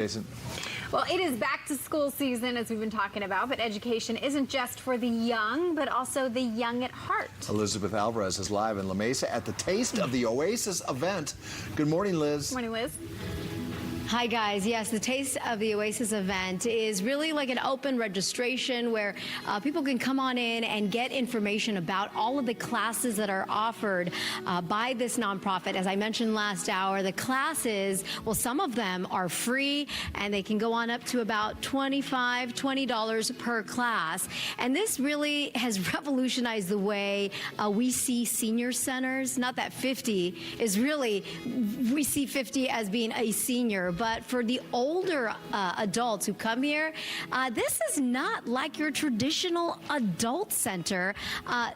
Jason. Well, it is back to school season, as we've been talking about, but education isn't just for the young, but also the young at heart. Elizabeth Alvarez is live in La Mesa at the Taste of the Oasis event. Good morning, Liz. Good morning, Liz. Hi guys, yes, the Taste of the Oasis event is really like an open registration where people can come on in and get information about all of the classes that are offered by this nonprofit. As I mentioned last hour, the classes, well, some of them are free and they can go on up to about $20 per class. And this really has revolutionized the way we see senior centers. Not that 50 is really, we see 50 as being a senior, but for the older adults who come here, this is not like your traditional adult center.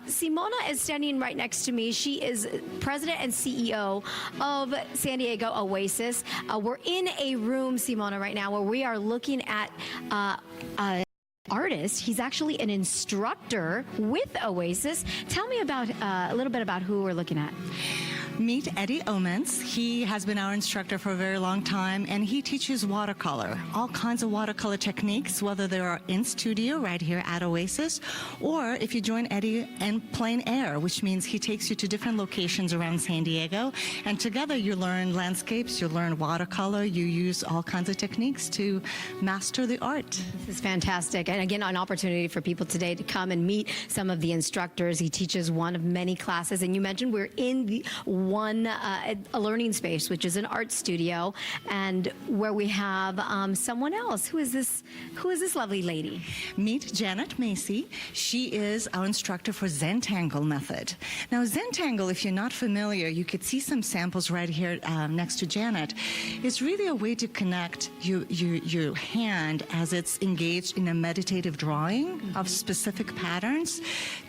Simona is standing right next to me. She is president and CEO of San Diego Oasis. We're in a room, Simona, right now where we are looking at artist. He's actually an instructor with Oasis. Tell me about a little bit about who we're looking at. Meet Eddie Omens. He has been our instructor for a very long time, and he teaches watercolor, all kinds of watercolor techniques, whether they are in studio right here at Oasis, or if you join Eddie in plein air, which means he takes you to different locations around San Diego, and together you learn landscapes, you learn watercolor, you use all kinds of techniques to master the art. This is fantastic, and again, an opportunity for people today to come and meet some of the instructors. He teaches one of many classes, and you mentioned we're in the a learning space, which is an art studio, and where we have someone else. Who is this lovely lady? Meet Janet Macy. She is our instructor for Zentangle method. Now, Zentangle, if you're not familiar, you could see some samples right here next to Janet. It's really a way to connect your hand as it's engaged in a meditative drawing of specific patterns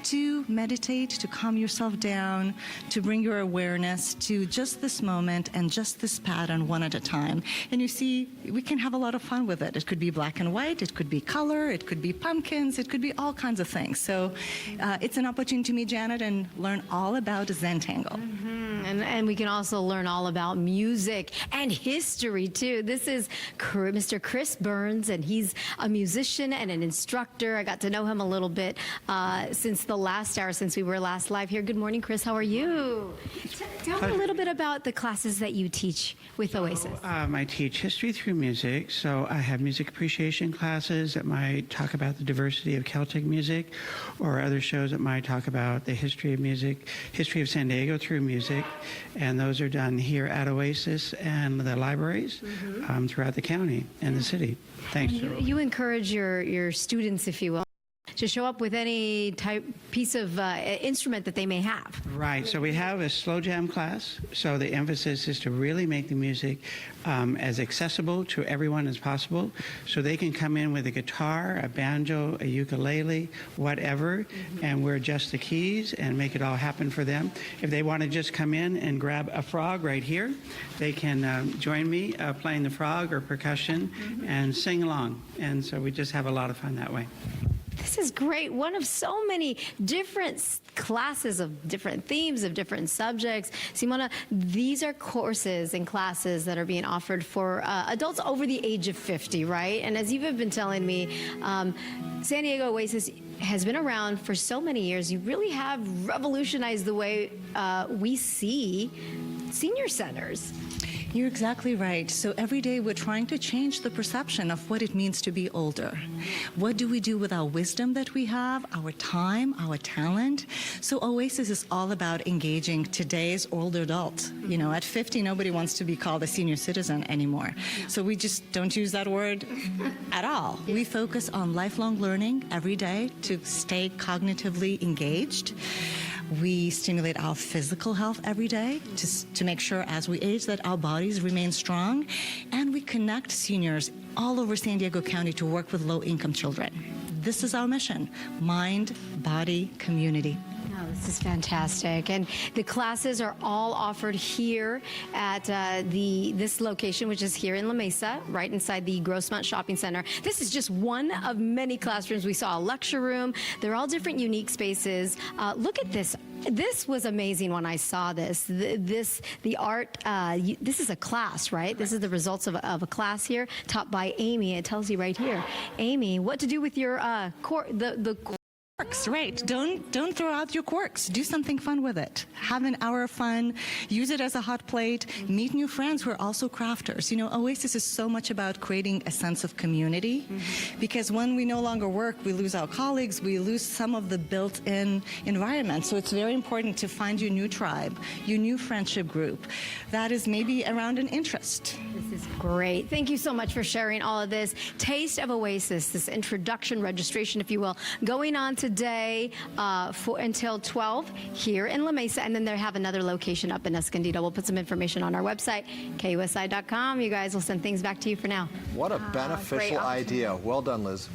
to meditate, to calm yourself down, to bring your awareness to just this moment and just this pattern one at a time. And you see, we can have a lot of fun with it. It could be black and white, it could be color, it could be pumpkins, it could be all kinds of things. So it's an opportunity to meet Janet and learn all about Zentangle. And we can also learn all about music and history too. This is Mr. Chris Burns, and he's a musician and an instructor. I got to know him a little bit since the last hour, since we were last live here. Good morning, Chris. How are you? Tell me a little bit about the classes that you teach with Oasis. I teach history through music, so I have music appreciation classes that might talk about the diversity of Celtic music, or other shows that might talk about the history of music, history of San Diego through music, and those are done here at Oasis and the libraries throughout the county and the city. Thanks. You encourage your students, if you will, to show up with any piece of instrument that they may have. Right, so we have a slow jam class, so the emphasis is to really make the music as accessible to everyone as possible, so they can come in with a guitar, a banjo, a ukulele, whatever, and we'll adjust the keys and make it all happen for them. If they want to just come in and grab a frog right here, they can join me playing the frog or percussion and sing along, and so we just have a lot of fun that way. This is great. One of so many different classes of different themes, of different subjects. Simona, these are courses and classes that are being offered for adults over the age of 50, right? And as you've been telling me, San Diego Oasis has been around for so many years. You really have revolutionized the way we see senior centers. You're exactly right. So every day we're trying to change the perception of what it means to be older. What do we do with our wisdom that we have, our time, our talent? So Oasis is all about engaging today's older adult. You know, at 50, nobody wants to be called a senior citizen anymore. So we just don't use that word at all. We focus on lifelong learning every day to stay cognitively engaged. We stimulate our physical health every day to make sure as we age that our bodies remain strong. And we connect seniors all over San Diego County to work with low-income children. This is our mission: mind, body, community. Oh, this is fantastic. And the classes are all offered here at this location, which is here in La Mesa, right inside the Grossmont Shopping Center. This is just one of many classrooms. We saw a lecture room. They're all different unique spaces. Look at this This was amazing when I saw this. The art, this is a class, right? This is the results of a class here taught by Amy. It tells you right here. Amy, what to do with your Quirks, right? Don't throw out your quirks. Do something fun with it. Have an hour of fun. Use it as a hot plate. Meet new friends who are also crafters. You know, Oasis is so much about creating a sense of community, because when we no longer work, we lose our colleagues, we lose some of the built-in environment. So it's very important to find your new tribe, your new friendship group that is maybe around an interest. This is great. Thank you so much for sharing all of this. Taste of Oasis, this introduction registration, if you will, going on today until 12 here in La Mesa, and then they have another location up in Escondido. We'll put some information on our website, KUSI.com. You guys will send things back to you for now. What a beneficial idea. Well done, Liz.